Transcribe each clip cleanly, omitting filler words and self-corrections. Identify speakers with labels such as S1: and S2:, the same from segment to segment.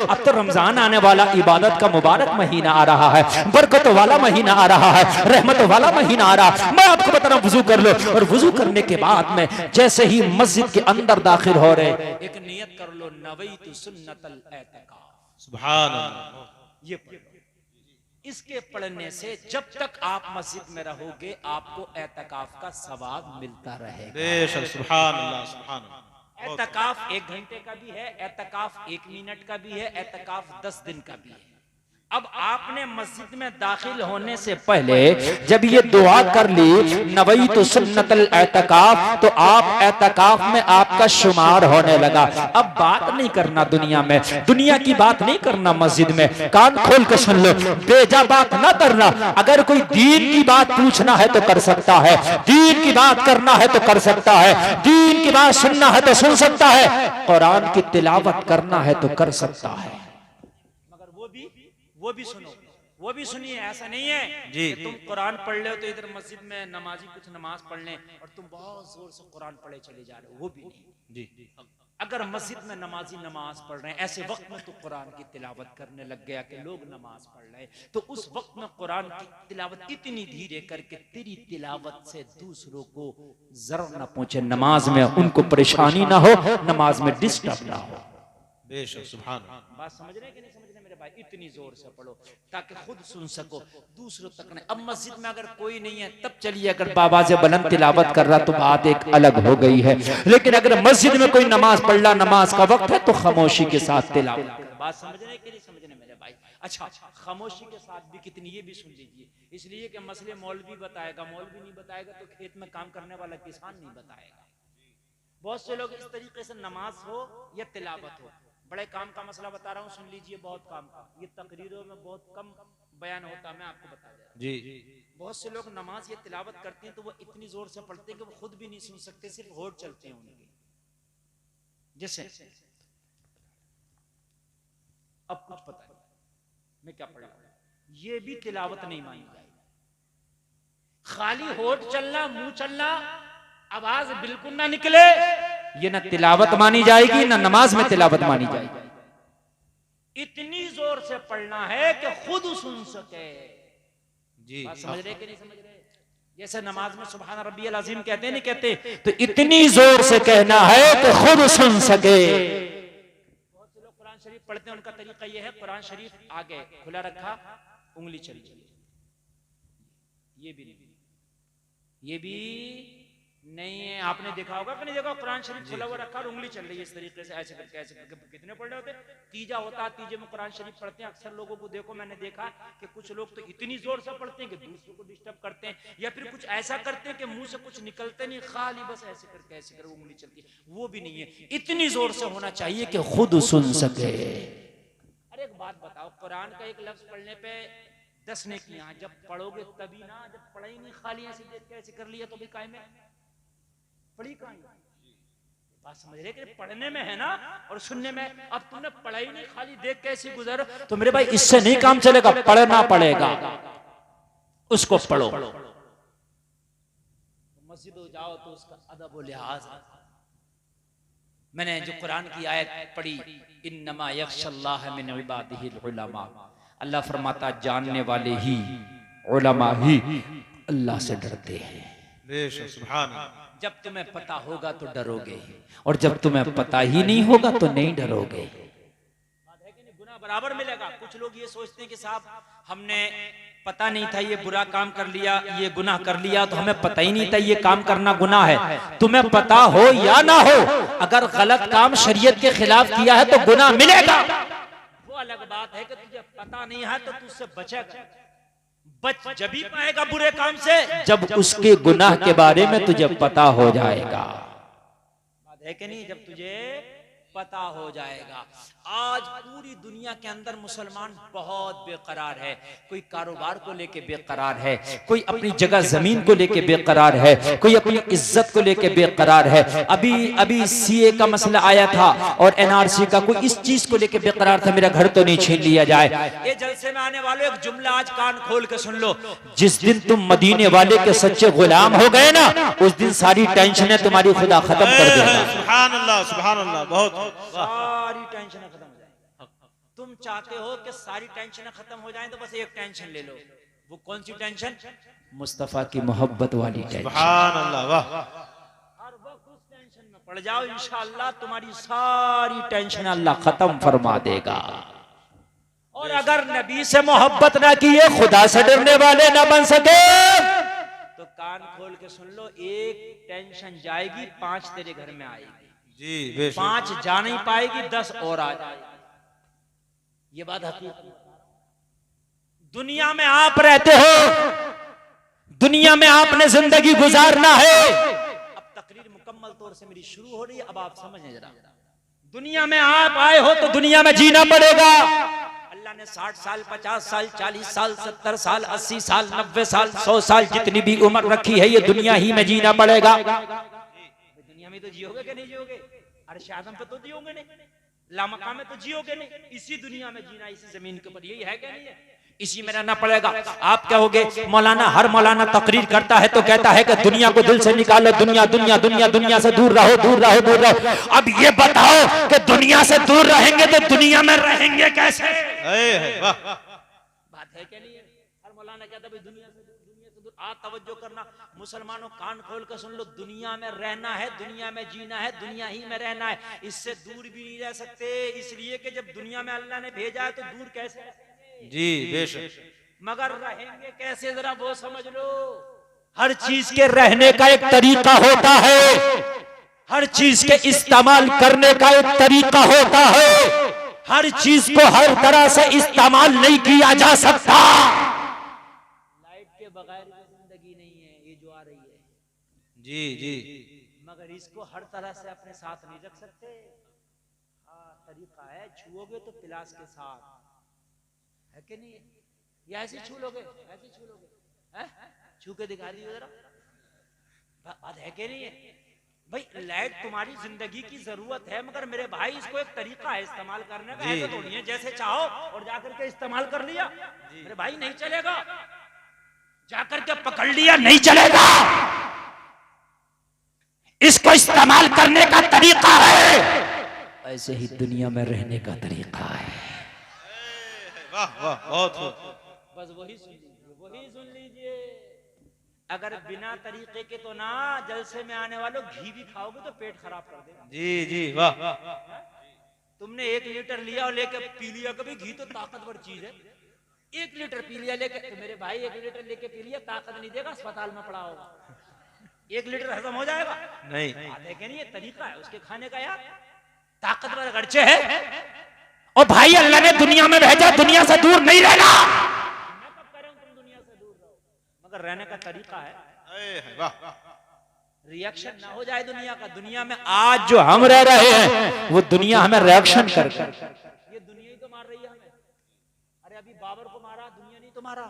S1: अब तो रमजान आने वाला, इबादत का मुबारक महीना आ रहा है, बरकत वाला महीना आ रहा है, रहमत वाला महीना आ रहा है। मैं आपको बता रहा हूं, वुजू कर लो, और वुजू करने के बाद में जैसे ही मस्जिद के अंदर दाखिल हो रहे, एक नियत कर लो, नवैतु सुन्नतल एतिकाफ। सुभान अल्लाह। ये इसके पढ़ने से जब तक आप मस्जिद में रहोगे आपको एतकाफ का सवाब मिलता रहेगा। बेशक, सुभान अल्लाह, सुभान अल्लाह। एतकाफ 1 घंटे का भी है, एतकाफ 1 मिनट का भी है, एतकाफ 10 दिन का भी है। अब आपने मस्जिद में दाखिल होने से पहले जब ये दुआ कर ली, नवैतु सुन्नतल एतकाफ, तो आप एतकाफ में आपका शुमार होने लगा। अब बात नहीं करना दुनिया में, दुनिया की बात नहीं करना मस्जिद में, कान खोल कर सुन लो, बेजा बात ना करना। अगर कोई दीन की बात पूछना है तो कर सकता है, दीन की बात करना है तो कर सकता है, दीन की बात सुनना है तो सुन सकता है, कुरान की तिलावत करना है तो कर सकता है। वो भी सुनो, वो भी सुनिए। ऐसा नहीं है जी कि तुम कुरान पढ़ ले तो इधर मस्जिद में नमाजी कुछ नमाज पढ़ लें और तुम बहुत जोर से कुरान पढ़े चले जा रहे हो, वो भी नहीं जी। अगर मस्जिद में नमाजी नमाज पढ़ रहे हैं, ऐसे वक्त में तो कुरान की तिलावत करने लग गया कि लोग नमाज पढ़ रहे हैं, तो उस वक्त में कुरान की तिलावत इतनी धीरे करके तेरी तिलावत से दूसरों को जर न पहुंचे, नमाज में उनको परेशानी ना हो, नमाज में डिस्टर्ब ना हो। बेशक, सुभान अल्लाह। बात समझ रहे कि नहीं समझ रहे मेरे भाई? इतनी जोर से पढ़ो ताकि खुद सुन सको, दूसरों तक नहीं। अब मस्जिद में अगर कोई नहीं है तब चलिए, अगर बाबा से बुलंद तिलावत कर रहा तो बात एक अलग हो गई है, लेकिन अगर मस्जिद में कोई नमाज पढ़ रहा, नमाज का वक्त है, तो खामोशी के साथ तिलावत। बात समझ रहे कि नहीं समझ रहे मेरे भाई? अच्छा, खामोशी के साथ भी कितनी, ये भी सुन लीजिए, इसलिए कि मसले मौलवी बताएगा, मौलवी नहीं बताएगा तो खेत में काम करने वाला किसान नहीं बताएगा। बहुत से लोग इस तरीके से नमाज हो या तिलावत हो, बड़े काम का मसला बता रहा हूँ, सुन लीजिए, बहुत काम का, ये तकरीरों में बहुत कम बयान होता है, मैं आपको बता दे रहा हूं जी। बहुत से लोग नमाज या तिलावत करते हैं तो वो इतनी जोर से पढ़ते हैं कि वो खुद भी नहीं सुन सकते, सिर्फ होठ चलते हैं उनके। जैसे अब कुछ पता नहीं मैं क्या पढ़ रहा हूं, ये भी तिलावत नहीं मानी जाएगी। खाली होठ चलना, मुंह चलना, आवाज बिल्कुल ना निकले, ये ना तिलावत मानी जाएगी, ना नमाज में तिलावत मानी जाएगी। इतनी जोर से पढ़ना है कि खुद सुन सके जी। समझ रहे कि नहीं समझ रहे? जैसे नमाज में सुभान रब्बियल अज़ीम कहते नहीं कहते, तो इतनी जोर से कहना है कि खुद सुन सके। बहुत से लोग कुरान शरीफ पढ़ते हैं, उनका तरीका यह है, कुरान शरीफ आगे खुला रखा, उंगली चली, ये भी नहीं, ये भी नहीं है। आपने देखा होगा कि नहीं देखा, कुरान शरीफ खुला हुआ रखा और उंगली चल रही है इस तरीके से, ऐसे करके ऐसे करके। कितने पढ़ रहे होते? तीजा होता है, तीजे में कुरान शरीफ पढ़ते हैं। अक्सर लोगों को देखो, मैंने देखा कि कुछ लोग तो इतनी जोर से पढ़ते हैं कि दूसरों को डिस्टर्ब करते हैं, या फिर कुछ ऐसा करते हैं कि मुंह से कुछ निकलते नहीं, खाली बस ऐसे करके ऐसे करके उंगली चलती है, वो भी नहीं है। इतनी जोर से होना चाहिए कि खुद सुन सके। अरे एक बात बताओ, कुरान का एक लफ्ज पढ़ने पे 10 नेकियां, जब पढ़ोगे तभी ना, जब पढ़ा ही नहीं, खाली ऐसे देख के ऐसे कर लिया तो भी कायम है, पढ़ी कहां? बात समझ रहे कि पढ़ने में है ना और सुनने में। अब तुमने पढ़ाई नहीं, खाली देख कैसी गुजर, तो मेरे भाई इससे नहीं काम चलेगा, पढ़ना पड़ेगा, उसको पढ़ो। मस्जिद जाओ तो उसका अदब और लिहाज। मैंने जो कुरान की आयत पढ़ी, इन्नमा यख्शल्लाह मिन इबादिहिल उलमा, अल्लाह फरमाता जानने वाले ही, उलमा ही अल्लाह से डरते हैं। बेशक, सुभान अल्लाह। जब तुम्हें पता होगा तो डरोगे, और जब तुम्हें पता ही नहीं होगा तो नहीं डरोगे। बात है कि नहीं? गुनाह बराबर मिलेगा। कुछ लोग ये सोचते हैं कि साहब हमने पता नहीं था ये बुरा काम कर लिया, ये गुनाह कर लिया, तो हमें पता ही नहीं था ये काम करना गुनाह है। तुम्हें पता हो या ना हो, अगर गलत काम शरीयत के खिलाफ किया है तो गुनाह मिलेगा। वो अलग बात है कि तुझे पता नहीं है तो तुझसे बचेगा। बच जब ही पाएगा बुरे काम से, जब उसके गुनाह के बारे में तुझे पता हो जाएगा। बात है कि नहीं? जब तुझे पता हो जाएगा। आज पूरी दुनिया के अंदर मुसलमान बहुत बेकरार है, कोई कारोबार को लेके बेकरार है, कोई अपनी जगह जमीन को लेके बेकरार है, कोई अपनी इज्जत को लेके बेकरार है। अभी सीए का मसला आया था और एनआरसी का, कोई इस चीज को लेके बेकरार था, मेरा घर तो नहीं छीन लिया जाए। ये जलसे में आने वालों एक जुमला आज कान खोल के सुन लो, जिस दिन तुम मदीने वाले के सच्चे गुलाम हो गए ना, उस दिन सारी टेंशनें तुम्हारी खुदा खत्म कर देगा। सुभान अल्लाह, सुभान अल्लाह। बहुत सारी टेंशनें खत्म हो जाएगी। तुम चाहते हो कि सारी टेंशन खत्म हो जाए तो बस एक टेंशन ले लो। वो कौन सी टेंशन? मुस्तफा की मोहब्बत वाली टेंशन।
S2: सुभान अल्लाह, वाह।
S1: हर वक्त उस टेंशन में पड़ जाओ, इंशाअल्लाह तुम्हारी सारी टेंशन अल्लाह खत्म फरमा देगा। और अगर नबी से मोहब्बत ना किए, खुदा से डरने वाले ना बन सके, तो कान खोल के सुन लो, एक टेंशन जाएगी, 5 तेरे घर में आएगी।
S2: जी बेशक।
S1: 5 जा नहीं पाएगी, 10 और आ जाएगी। ये बात हकीकत। दुनिया में आप रहते हो, दुनिया में आपने जिंदगी गुजारना है। अब तकरीर मुकम्मल तौर से मेरी शुरू हो रही है, अब आप समझें जरा। दुनिया में आप आए हो तो दुनिया में जीना पड़ेगा। अल्लाह ने 60 साल, 50 साल, 40 साल, 70 साल, 80 साल, 90 साल, 100 साल, जितनी भी उम्र रखी है, ये दुनिया ही में जीना पड़ेगा। दुनिया में तो जियोगे कि नहीं जियोगे? अर्श आदम पे तो जियोगे नहीं, लामका में तो जियोगे नहीं। इसी दुनिया में जीना, इसी जमीन के ऊपर, यही है क्या नहीं है? इसी में रहना पड़ेगा। आप कहोगे मौलाना, हर मौलाना तकरीर करता है तो कहता है कि दुनिया को दिल से निकालो, दुनिया दुनिया दुनिया दुनिया से दूर रहो, दूर रहो, दूर रहो। अब ये बताओ कि दुनिया से दूर रहेंगे तो दुनिया में रहेंगे कैसे? बात है क्या नहीं है? हर मौलाना कहता है दुनिया से दूर। आप तवज्जो करना मुसलमानों, कान खोल कर सुन लो, दुनिया में रहना है, दुनिया में जीना है, दुनिया ही में रहना है। इससे दूर भी नहीं रह सकते, इसलिए कि जब दुनिया में अल्लाह ने भेजा है तो दूर कैसे?
S2: जी बेशक।
S1: मगर रहेंगे कैसे, जरा वो समझ लो। हर चीज के रहने का एक तरीका होता है, हर चीज के इस्तेमाल करने का एक तरीका होता है। हर चीज को हर तरह से इस्तेमाल नहीं किया जा सकता। लाइट के बगैर जिंदगी नहीं है, ये जो आ रही है।
S2: जी जी।
S1: मगर इसको हर तरह से अपने साथ नहीं रख सकते। हाँ, तरीका है, छुओगे तो पिलास के साथ, है कि नहीं? या ऐसे छू लोगे, ऐसे छू लोगे, हैं? छू के दिखा दीजिए जरा, बात है कि नहीं है? भाई लाइट तुम्हारी जिंदगी की जरूरत है, मगर मेरे भाई इसको एक तरीका है इस्तेमाल करने का। ऐसे थोड़ी है जैसे चाहो और जाकर के इस्तेमाल कर लिया। मेरे भाई नहीं चलेगा, जाकर के पकड़ लिया नहीं चलेगा। इसको इस्तेमाल करने का तरीका है, ऐसे ही दुनिया में रहने का तरीका है।
S2: वाह वाह, बहुत
S1: बस वही सुन लीजिए, वही सुन लीजिए। अगर बिना तरीके के तो ना, जलसे में आने वालों घी भी खाओगे तो पेट खराब कर देगा।
S2: जी जी, वाह।
S1: तुमने 1 लीटर लिया और लेके पी लिया, कभी घी तो ताकतवर चीज है। 1 लीटर पी लिया लेके, तो मेरे भाई 1 लीटर लेके पी लिया, ताकत नहीं देगा, अस्पताल में पड़ा होगा। 1 लीटर हजम हो जाएगा? नहीं। देखे नहीं, ये तरीका है उसके खाने का यार, ताकतवर गर्चे है। और भाई अल्लाह ने दुनिया में भेजा, दुनिया से दूर नहीं रहना। मैं कब कह रहा हूं तुम दुनिया से दूर रहो, मगर रहने का तरीका है। रिएक्शन ना हो जाए दुनिया का। दुनिया में आज जो हम रह रहे हैं वो दुनिया हमें रिएक्शन कर, ये दुनिया ही तो मार रही है हमें। अरे अभी बाबर को मारा, दुनिया नहीं तो मारा?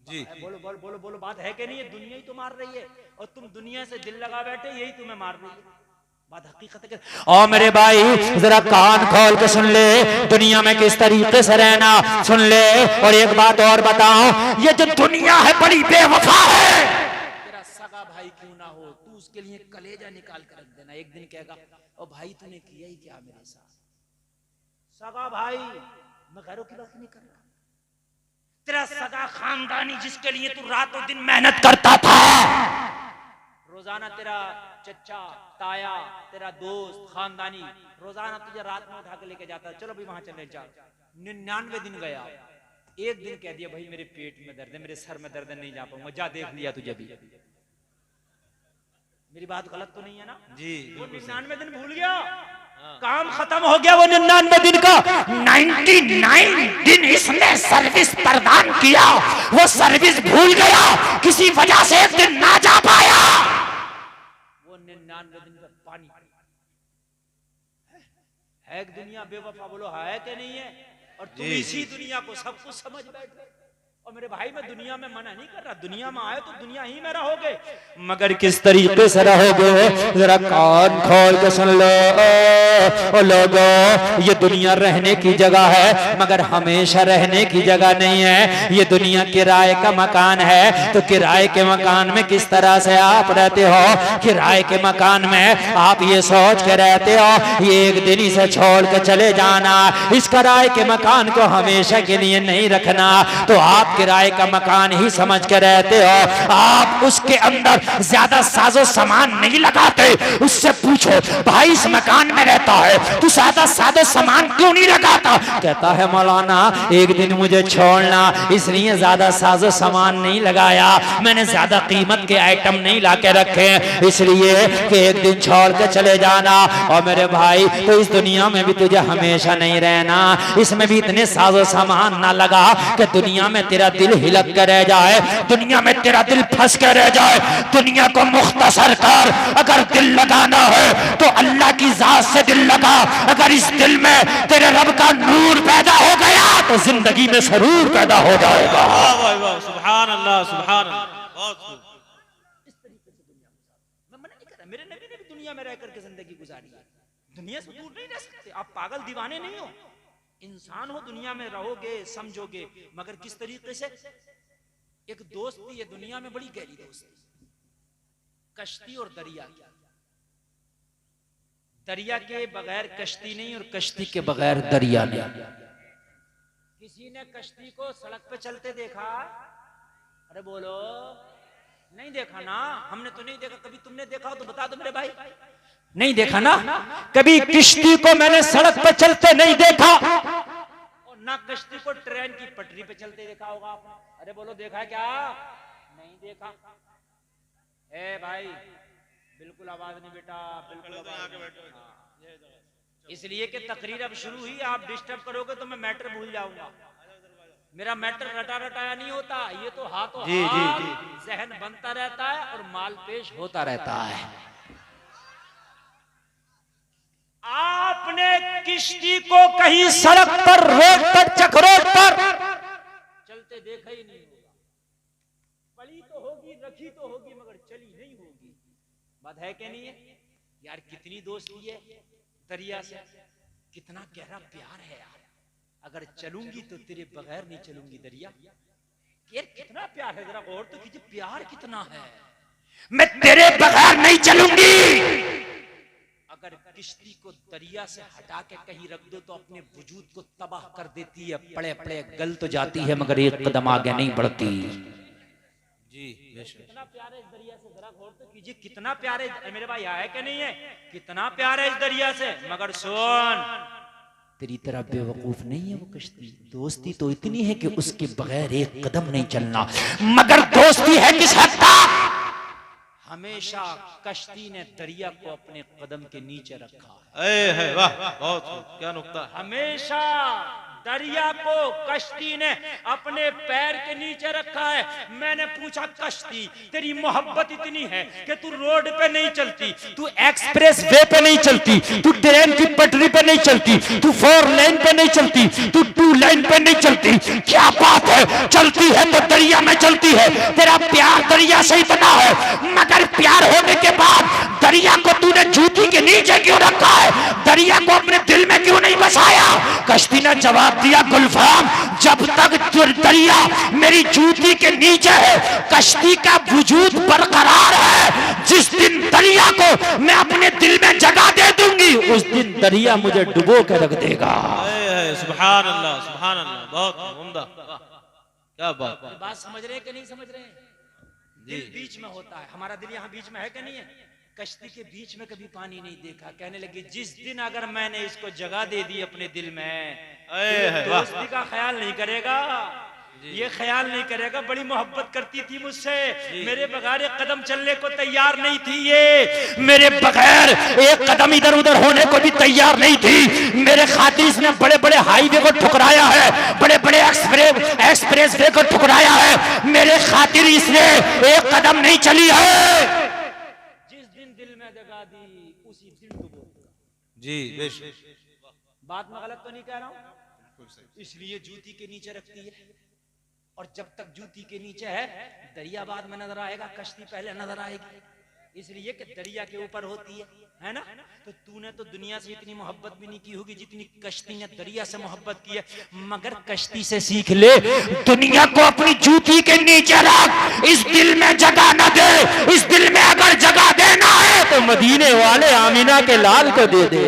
S1: जी बोलो बोलो बोलो बोलो, बात है कि नहीं? ये दुनिया ही तो मार रही है, और तुम दुनिया से दिल लगा बैठे, यही तुम्हें मार रही है। बात हकीकत है। और मेरे भाई जरा कान खोल के सुन ले, दुनिया में किस तरीके से रहना सुन ले। और एक बात और बताओ, ये जो दुनिया है बड़ी बेवफा है। तेरा सगा भाई क्यों ना हो, तू उसके लिए कलेजा निकाल कर रख देना। एक दिन कहेगा, ओ भाई तूने किया ही क्या मेरे साथ? सगा भाई, मैं घरों की बात नहीं कर रहा। तेरा सगा खानदानी जिसके लिए तू रातों दिन मेहनत करता था, रोजाना तेरा चचा, ताया, तेरा दोस्त, खानदानी रोजाना तुझे रात में उठा के लेके जाता, चलो भाई वहां चले जा। 99 दिन गया, एक दिन कह दिया भाई मेरे पेट में दर्द है, मेरे सर में दर्द है, नहीं जा पाऊंगा, जा देख लिया तुझे भी। मेरी बात गलत तो नहीं है ना? जी। वो 99 दिन भूल गया, काम खत्म हो गया। वो 99 दिन का 99 दिन इसने सर्विस प्रदान किया, वो सर्विस भूल गया, किसी वजह से एक दिन ना जा पाया। वो 99 दिन का पानी है। दुनिया बेवफा, बोलो है कि नहीं है? और तुम इसी दुनिया को सब कुछ समझ बैठे, और मेरे भाई मैं दुनिया में मना नहीं कर रहा, दुनिया में आए तो दुनिया ही में रहोगे, मगर किस तरीके से रहोगे जरा कान खोल के सुन लो। ओ लोगों, ये दुनिया रहने की जगह है मगर हमेशा रहने की जगह नहीं है। ये दुनिया किराए का मकान है, तो किराए के मकान में किस तरह से आप रहते हो? किराए के मकान में आप ये सोच के रहते हो ये एक दिन इसे छोड़ के चले जाना, इस किराए के मकान को हमेशा के लिए नहीं रखना, तो आप किराए का मकान ही समझ के रहते हो। आप उसके अंदर ज्यादा साजो सामान नहीं लगाते। उससे पूछो भाई इस मकान में रहता है तू ज्यादा साजो सामान क्यों नहीं लगाता? कहता है मौलाना एक दिन मुझे छोड़ना इसलिए ज्यादा साजो सामान नहीं लगाया, मैंने ज्यादा कीमत के आइटम नहीं लाके रखे इसलिए कि एक दिन छोड़ के चले जाना। और मेरे भाई तो इस दुनिया में भी तुझे हमेशा नहीं रहना, इसमें भी इतने साजो सामान ना लगा कि दुनिया में तेरा दिल हिलक कर रह जाए, दुनिया में तेरा दिल फंस कर रह जाए। दुनिया को मुख्तसर कर, अगर दिल लगाना है तो अल्लाह की जात से दिल लगा। अगर इस दिल में तेरे रब का नूर पैदा हो गया तो जिंदगी में सरूर पैदा हो जाएगा।
S2: सुभान अल्लाह, सुभान अल्लाह। बहुत खूब।
S1: इस तरीके से दुनिया मैं मना नहीं कर रहा, मेरे नबी ने भी दुनिया में रह करके जिंदगी गुजारी है, दुनिया से दूर नहीं रह सकते। आप पागल दीवाने नहीं हो, इंसान हो, दुनिया में रहोगे समझोगे, मगर किस तरीके से? एक दोस्ती है दुनिया में, बड़ी गहरी दोस्ती, कश्ती और दरिया की। दरिया के बगैर कश्ती नहीं और कश्ती के बगैर दरिया नहीं। किसी ने कश्ती को सड़क पे चलते देखा? अरे बोलो, नहीं देखा ना, हमने तो नहीं देखा। कभी तुमने देखा हो तो बता दो मेरे भाई। नहीं देखा ना, कभी किश्ती को मैंने सड़क पे चलते नहीं देखा, और ना कश्ती को ट्रेन की पटरी पे चलते देखा होगा आपने। अरे बोलो देखा क्या? नहीं देखा। ए भाई बिल्कुल आवाज नहीं बेटा, बिल्कुल आवाज नहीं। इसलिए कि तकरीर अब शुरू हुई, आप डिस्टर्ब करोगे तो मैं मैटर भूल जाऊंगा। मेरा मैटर रटा रटाया नहीं होता, ये तो हाथों हाथ जहन बनता रहता है और माल पेश होता रहता है। आपने किश्ती को कहीं सड़क पर, रोड पर, चकरोट पर चलते देखा ही नहीं होगा। पड़ी तो होगी, रखी तो होगी, मगर चली नहीं होगी। बात है क्या नहीं है यार? कितनी दोस्ती है दरिया से, कितना गहरा प्यार है यार। अगर चलूंगी तो तेरे बगैर नहीं चलूंगी दरिया। यार कितना प्यार है, जरा गौर तो कीजिए, प्यार कितना है। मैं तेरे बगैर नहीं चलूंगी। अगर किश्ती को दरिया से हटा के कहीं रख दो तो अपने वजूद को तबाह कर देती है, पड़े पड़े गल तो जाती है मगर एक कदम आगे नहीं बढ़ती।
S2: जी
S1: कितना प्यार है इस दरिया से, जरा गौर तो कीजिए, कितना प्यार है मेरे भाई। है कि नहीं है? कितना प्यार है इस दरिया से। मगर सुन, तेरी तरह बेवकूफ नहीं है वो कश्ती। दोस्ती तो इतनी है कि उसके बगैर एक कदम नहीं चलना, मगर दोस्ती है किस हद तक? हमेशा कश्ती ने दरिया को अपने कदम के नीचे रखा है।
S2: वाह, बहुत खूब, क्या नुक्ता।
S1: हमेशा दरिया को कश्ती ने अपने पैर के नीचे रखा है। मैंने पूछा कश्ती तेरी मोहब्बत इतनी है कि तू रोड पे नहीं चलती, तू एक्सप्रेस वे पे नहीं चलती, तू ट्रेन की पटरी पे नहीं चलती, तू 4 लेन पे नहीं चलती, तू 2 लेन पे नहीं चलती। क्या बात है, चलती है तो दरिया में चलती है। तेरा प्यार दरिया से इतना है, मगर प्यार होने के बाद दरिया को तूने जूती के नीचे क्यों रखा है? दरिया को अपने दिल में क्यों नहीं बसाया? कश्ती ने जवाब दिया, गुलफाम जब तक दरिया मेरी जूती के नीचे है कश्ती का वजूद बरकरार है। जिस दिन दरिया को मैं अपने दिल में जगह दे दूंगी उस दिन दरिया मुझे डुबो के रख देगा।
S2: सुभान अल्लाह, सुभान अल्लाह, बहुत उम्दा, क्या बात।
S1: बात समझ रहे हैं कि नहीं समझ रहे हैं? दिल बीच में होता है, हमारा दिल यहाँ बीच में है कि नहीं है? कश्ती के बीच में कभी पानी नहीं देखा। कहने लगे जिस दिन अगर मैंने इसको जगह दे दी अपने दिल में, दोस्ती का ख्याल नहीं करेगा, ये ख्याल नहीं करेगा। बड़ी मोहब्बत करती थी मुझसे, मेरे बगैर एक कदम चलने को तैयार नहीं थी। ये मेरे बगैर एक कदम इधर उधर होने को भी तैयार नहीं थी। मेरे खातिर इसने बड़े बड़े हाईवे को ठुकराया है, बड़े बड़े एक्सप्रेस वे को ठुकराया है। मेरे खातिर इसने एक कदम नहीं चली है। जिस दिन दिल में जगह दी उसी दिन डूबो।
S2: जी बेशक,
S1: बात मैं गलत तो नहीं कह रहा हूं? इसलिए जूती के नीचे रखती है और जब तक जूती के नीचे है दरिया बाद में नजर आएगा, कश्ती पहले नजर आएगी, इसलिए कि दरिया के ऊपर होती है ना। तो तूने तो दुनिया से इतनी मोहब्बत भी नहीं की होगी जितनी कश्ती ने दरिया से मोहब्बत की है। मगर कश्ती से सीख ले, दुनिया को अपनी जूती के नीचे रख, इस दिल में जगह न दे। इस दिल में अगर जगह देना है तो मदीने वाले आमीना के लाल को दे दे।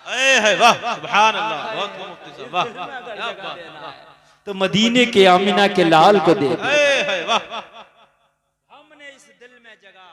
S2: है वाह, सुभान अल्लाह, बहुत मुफ्ती साहब, वाह क्या बात है।
S1: तो मदीने के आमीना के लाल को दे दे।
S2: वाह,
S1: हमने इस दिल में जगह